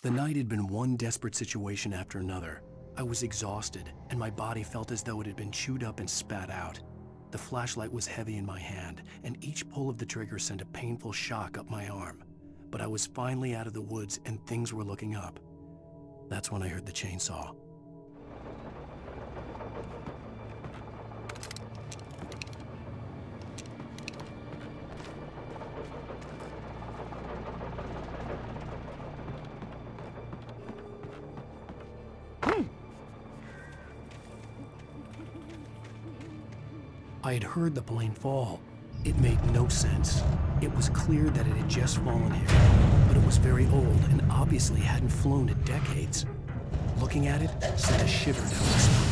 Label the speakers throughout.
Speaker 1: The night had been one desperate situation after another. I was exhausted, and my body felt as though it had been chewed up and spat out. The flashlight was heavy in my hand, and each pull of the trigger sent a painful shock up my arm. But I was finally out of the woods, and things were looking up. That's when I heard the chainsaw. I had heard the plane fall. It made no sense. It was clear that it had just fallen here, but it was very old and obviously hadn't flown in decades. Looking at it sent a shiver down my spine.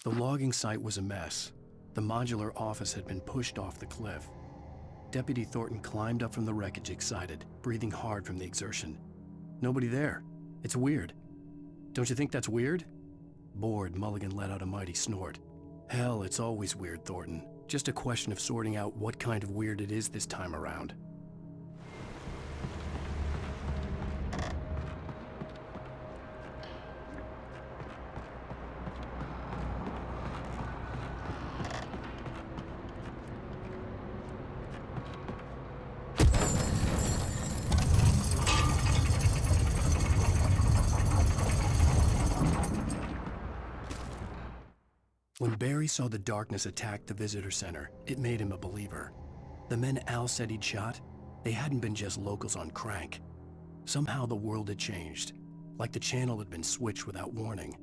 Speaker 1: The logging site was a mess. The modular office had been pushed off the cliff. Deputy Thornton climbed up from the wreckage excited, breathing hard from the exertion. Nobody there. It's weird. Don't you think that's weird? Bored, Mulligan let out a mighty snort. Hell, it's always weird, Thornton. Just a question of sorting out what kind of weird it is this time around. When Barry saw the darkness attack the visitor center, it made him a believer. The men Al said he'd shot, they hadn't been just locals on crank. Somehow the world had changed, like the channel had been switched without warning.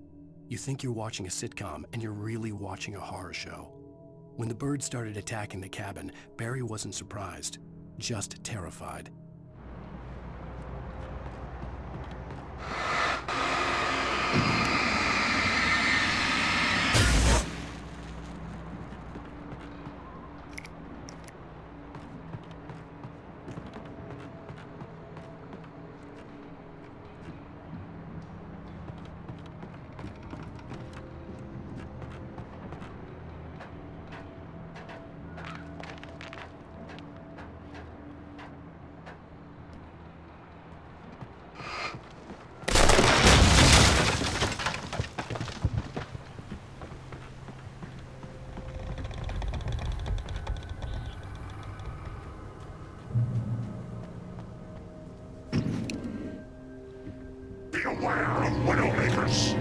Speaker 1: You think you're watching a sitcom, and you're really watching a horror show. When the birds started attacking the cabin, Barry wasn't surprised, just terrified.
Speaker 2: beware of Widowmakers!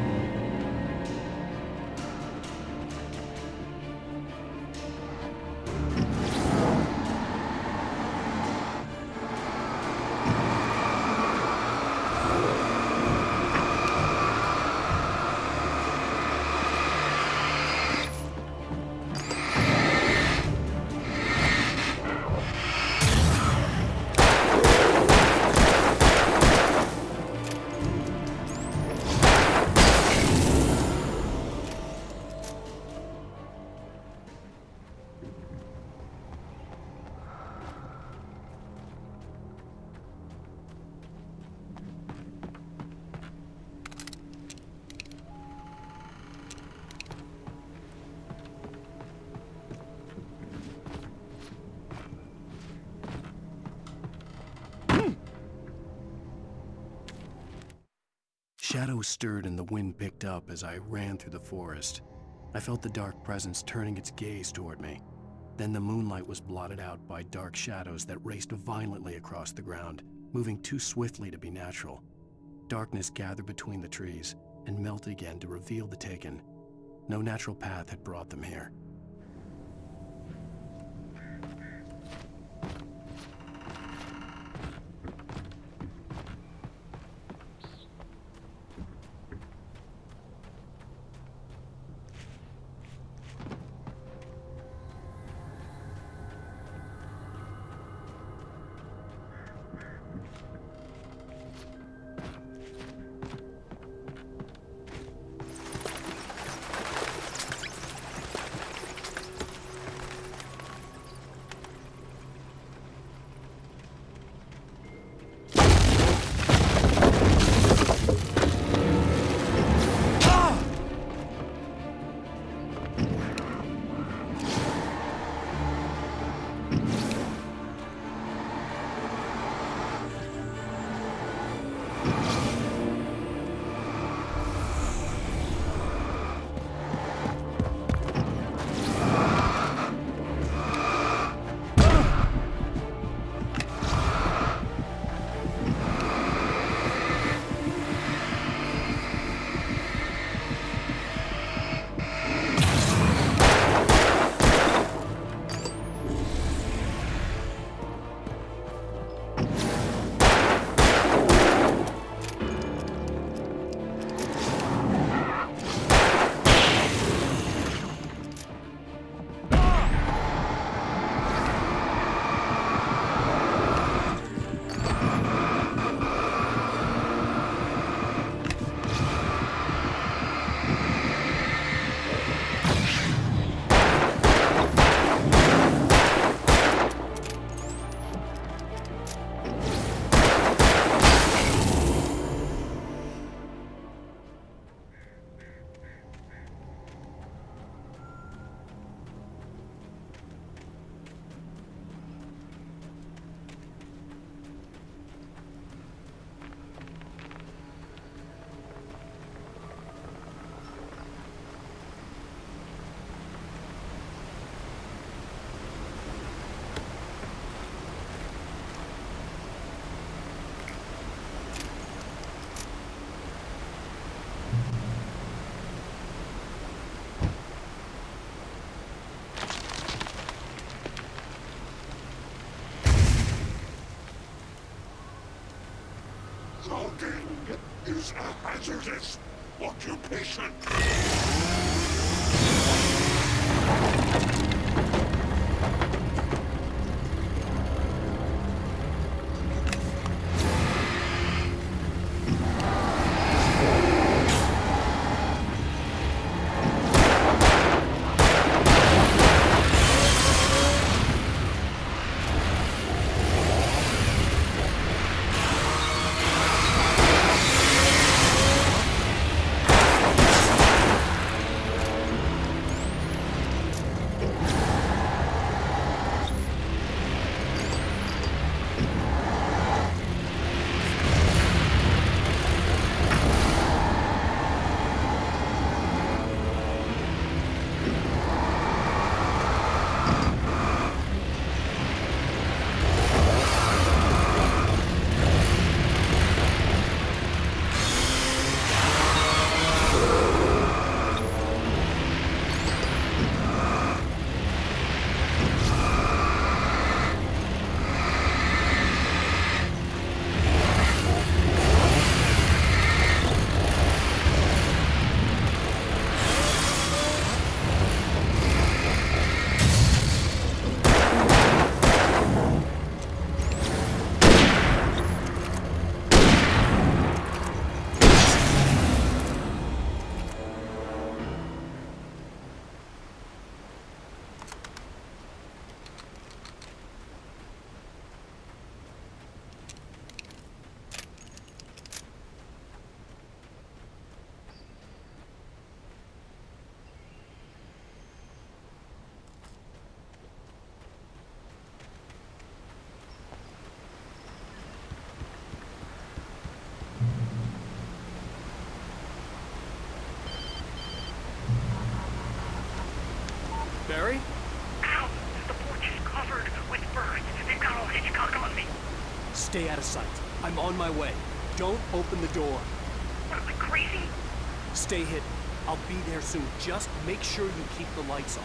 Speaker 1: Shadows stirred and the wind picked up as I ran through the forest. I felt the dark presence turning its gaze toward me. Then the moonlight was blotted out by dark shadows that raced violently across the ground, moving too swiftly to be natural. Darkness gathered between the trees and melted again to reveal the Taken. No natural path had brought them here. Logging is a hazardous occupation. Stay out of sight. I'm on my way. Don't open the door.
Speaker 2: What, am I crazy?
Speaker 1: Stay hidden. I'll be there soon. Just make sure you keep the lights on.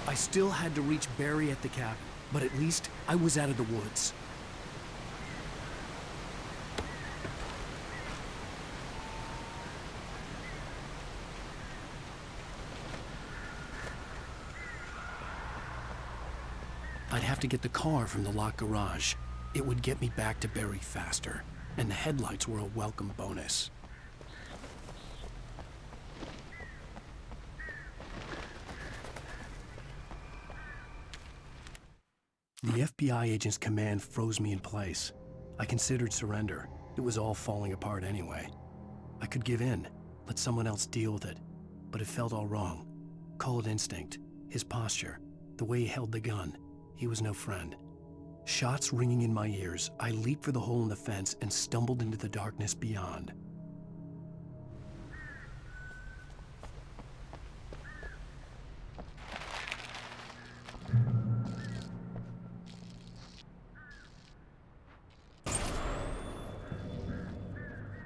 Speaker 1: I still had to reach Barry at the cabin, but at least I was out of the woods. I'd have to get the car from the locked garage. It would get me back to Barry faster, and the headlights were a welcome bonus. The FBI agent's command froze me in place. I considered surrender. It was all falling apart anyway. I could give in, let someone else deal with it, but it felt all wrong. Call it instinct, his posture, the way he held the gun. He was no friend. Shots ringing in my ears, I leaped for the hole in the fence and stumbled into the darkness beyond.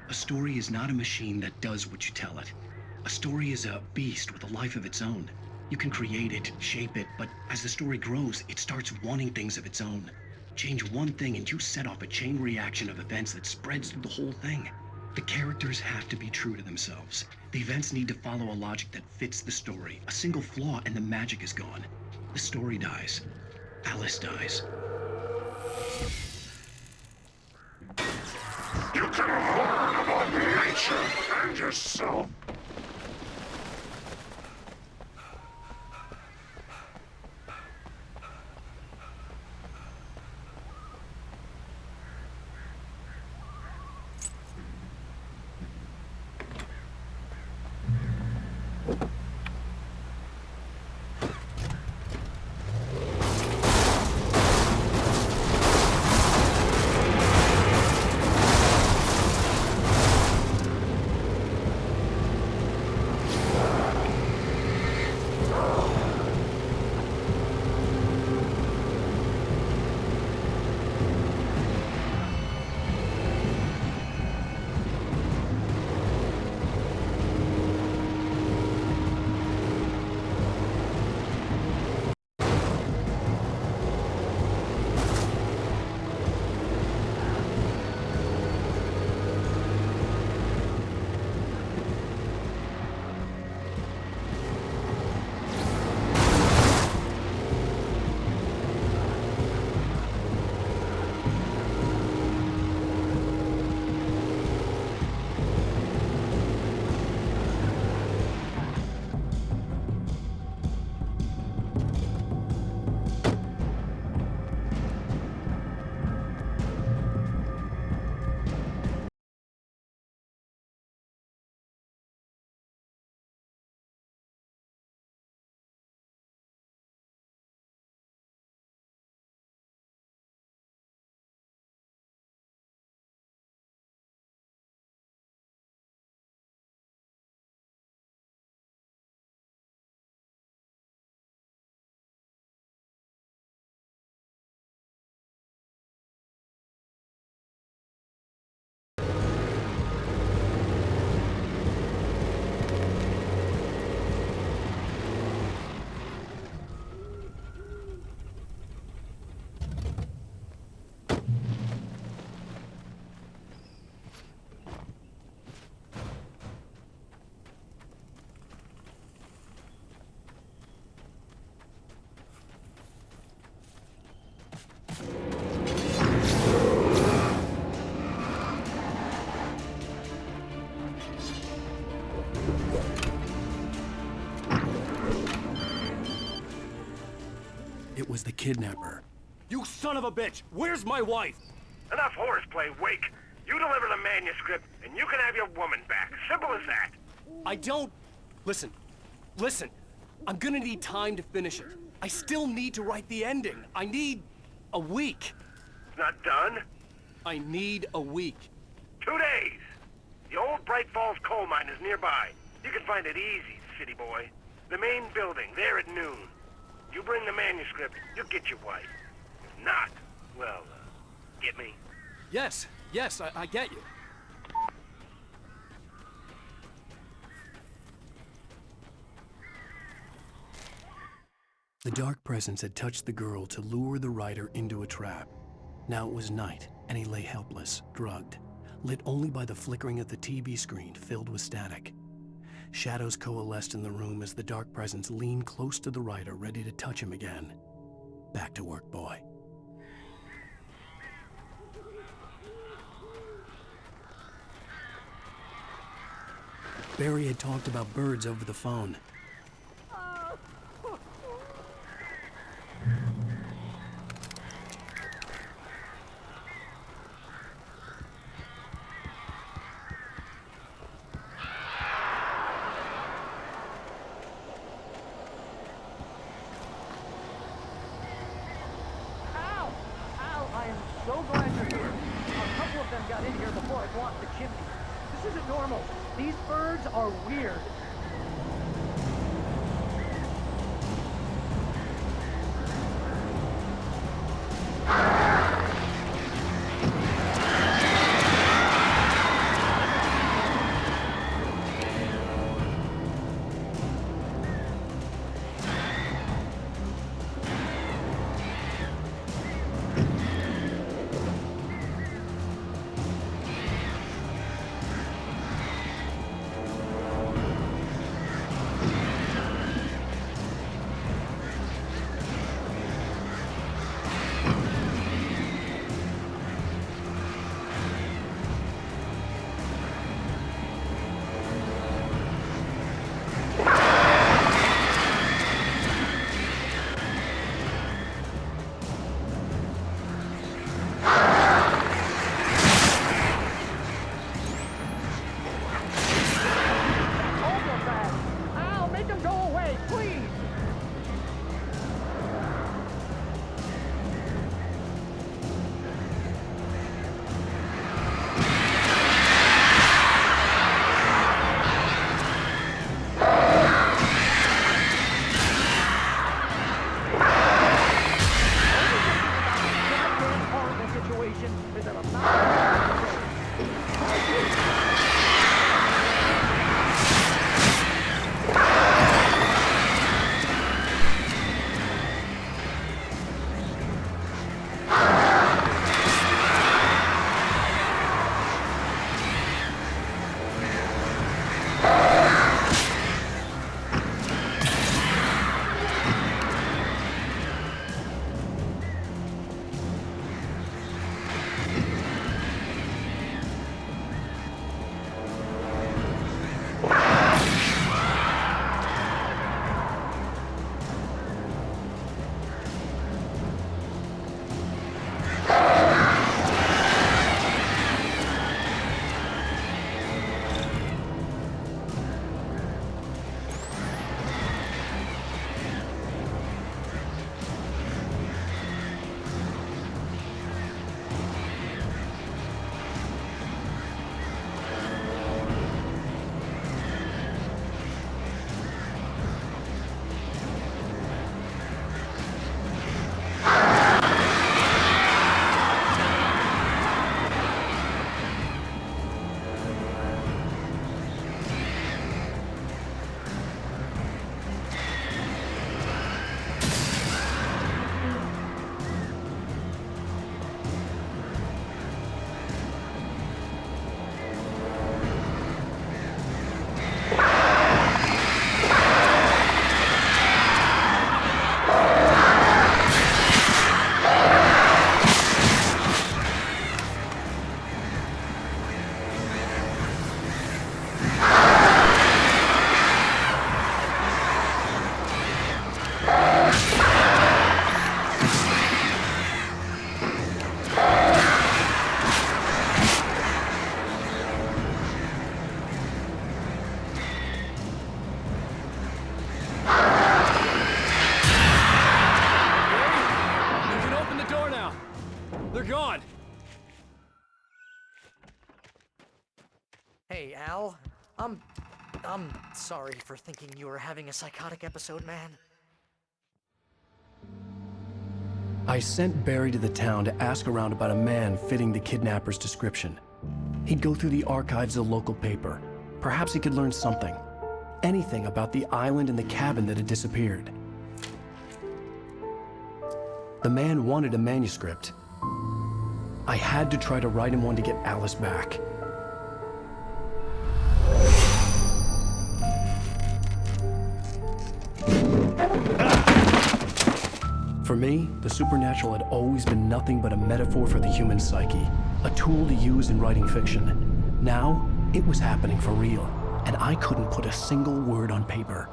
Speaker 1: A story is not a machine that does what you tell it. A story is a beast with a life of its own. You can create it, shape it, but as the story grows, it starts wanting things of its own. Change one thing and you set off a chain reaction of events that spreads through the whole thing. The characters have to be true to themselves. The events need to follow a logic that fits the story. A single flaw and the magic is gone. The story dies. Alice dies.
Speaker 2: You can learn about nature and yourself.
Speaker 1: It was the kidnapper. You son of a bitch! Where's my wife?
Speaker 2: Enough horseplay, Wake. You deliver the manuscript, and you can have your woman back. Simple as that.
Speaker 1: I don't... Listen. I'm gonna need time to finish it. I still need to write the ending. I need... a week.
Speaker 2: It's not done.
Speaker 1: I need a week.
Speaker 2: 2 days. The old Bright Falls coal mine is nearby. You can find it easy, city boy. The main building, there at noon. You bring the manuscript, you'll get your wife. If not, well, get me?
Speaker 3: Yes, I get you.
Speaker 1: The dark presence had touched the girl to lure the writer into a trap. Now it was night, and he lay helpless, drugged, lit only by the flickering of the TV screen filled with static. Shadows coalesced in the room as the dark presence leaned close to the writer, ready to touch him again. Back to work, boy. Barry had talked about birds over the phone.
Speaker 4: So glad you're here. A couple of them got in here before I blocked the chimney. This isn't normal. These birds are weird.
Speaker 5: I'm sorry for thinking you were having a psychotic episode, man.
Speaker 1: I sent Barry to the town to ask around about a man fitting the kidnapper's description. He'd go through the archives of the local paper. Perhaps he could learn something. Anything about the island and the cabin that had disappeared. The man wanted a manuscript. I had to try to write him one to get Alice back. For me, the supernatural had always been nothing but a metaphor for the human psyche, a tool to use in writing fiction. Now, it was happening for real, and I couldn't put a single word on paper.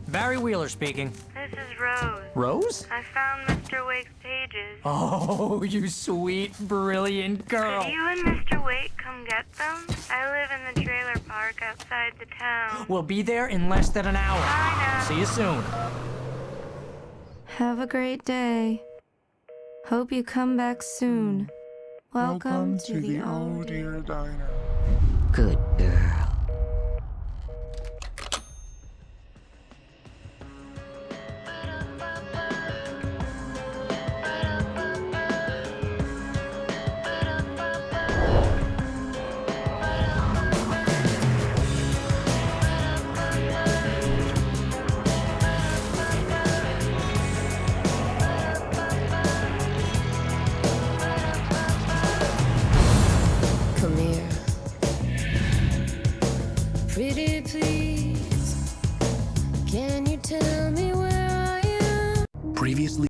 Speaker 5: Barry Wheeler speaking.
Speaker 6: This is Rose.
Speaker 5: Rose?
Speaker 6: I found Mr. Wake's pages.
Speaker 5: Oh, you sweet, brilliant girl.
Speaker 6: Could you and Mr. Wake come get them? I live in the trailer park outside the town.
Speaker 5: We'll be there in less than an hour.
Speaker 6: Bye now.
Speaker 5: See you soon.
Speaker 7: Have a great day. Hope you come back soon. Welcome to the Oh Dear
Speaker 8: Diner.
Speaker 5: Good girl.
Speaker 7: Come here. Pretty please. Can you tell me where I am?
Speaker 1: Previously